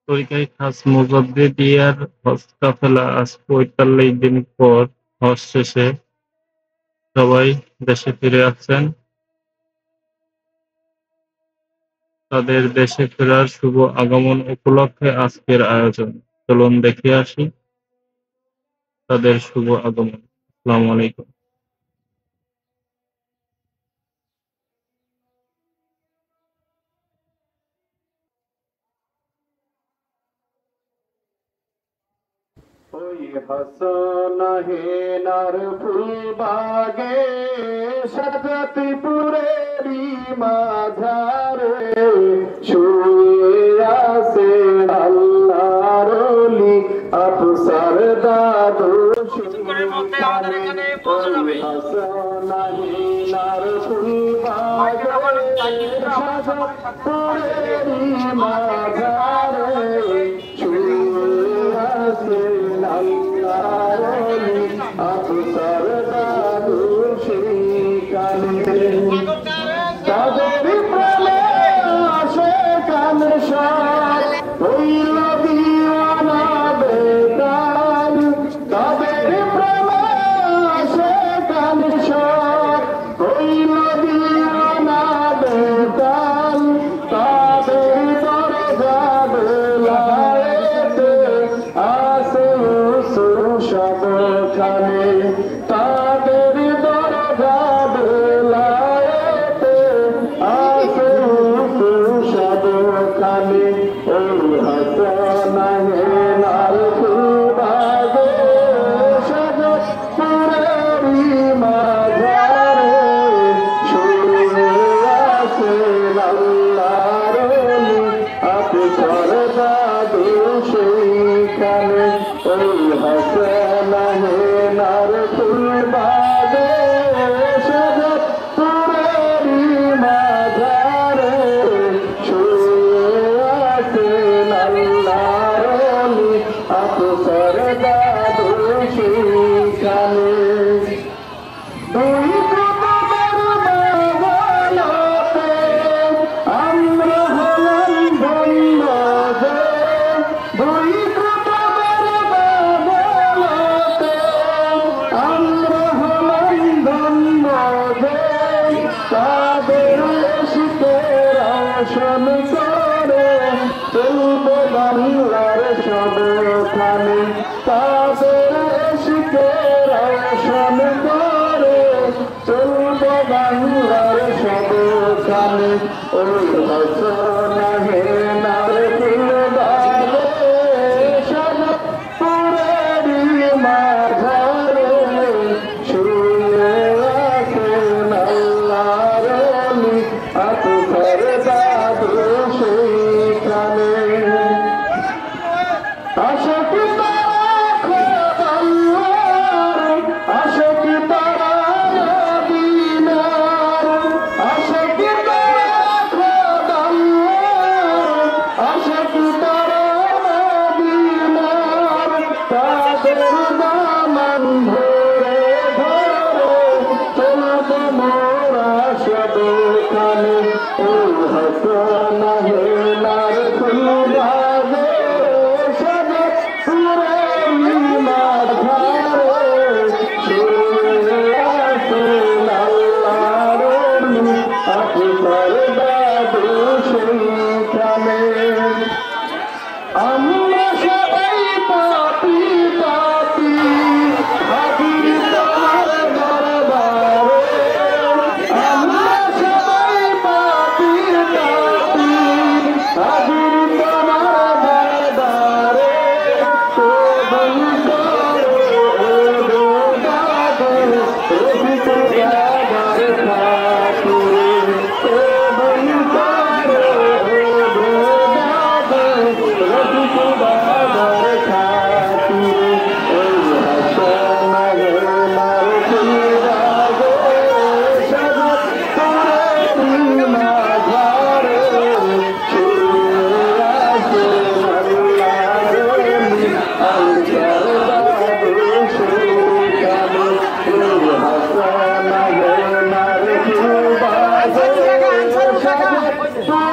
তরিকায় খাস মুজাদ্দিদিয়ার হজ কাফেলা আজ ৪৫ দিন পর হজ শেষে সবাই দেশে ফিরে আসছেন। তাদের দেশে ফেরার শুভ আগমন উপলক্ষে আজকের আয়োজন। চলুন দেখে আসি তাদের শুভ আগমন। আসসালামু আলাইকুম। ওই হাসনাহেনার ফুলবাগে সাজাতিপুরেরই মাঝারে শুয়ে আছেন আল্লাহর ওলি আফসার দাদু হাসনাহেনার ফুলবাগে সাজাতিপুরেরই মাঝারে তাদের প্রেমে আসে কানে সার হইল দিওয়ানা বেতাল। তাদের প্রেমে আসে কানে সার হইল দিওয়ানা বেতাল। তাদের দরজা বেলায়েতে আসে সবখানে। তাদের দরজা বেলায়েতে আসে সবখানে। ওই হাসনাহেনার ফুলবাগে সাজাদপুরেরই মাঝারে শুয়ে আছেন আল্লাহর ওলি আফসার দাদু সেইখানে। ওই হাসনাহেনার ফুলবাগে সাজাদপুরেরই মাঝারে শুয়ে আছেন আল্লাহর ওলি আফসার দাদু সেইখানে। দুই কুতুবের বদৌলতে আমরা হলাম ধন্য যে। দুই কুতুবের বদৌলতে আমরা হলাম ধন্য যে। তাদের ইশকের আসন করে চলবে বাংলার সবখানে। তাদের ইশকের আসন করে চলবে বাংলার সবখানে। ওই হাসনাহেনার ফুলবাগে সাজাদপুরেরই মাঝারে শুয়ে আছেন আল্লাহর ওলি আফসার দাদু সেইখানে। আশিক তারা খোদাল্লাহর, আশিক তারা মদিনার, আশিক তারা খোদাল্লাহর, আশিক তারা মদিনার। তাদের দামান ধরে ধরে চলব মোরা সবখানে। ওই হাসনাহেনার ফুলবাগে সাজাদপুরেরই মাঝারে শুয়ে আছেন আল্লাহর ওলি আফসার দাদু সেইখানে। আমরা সবাই পাপী পাপী হাজির তোমার দরবারে। আমরা সবাই পাপী পাপী হাজির তুই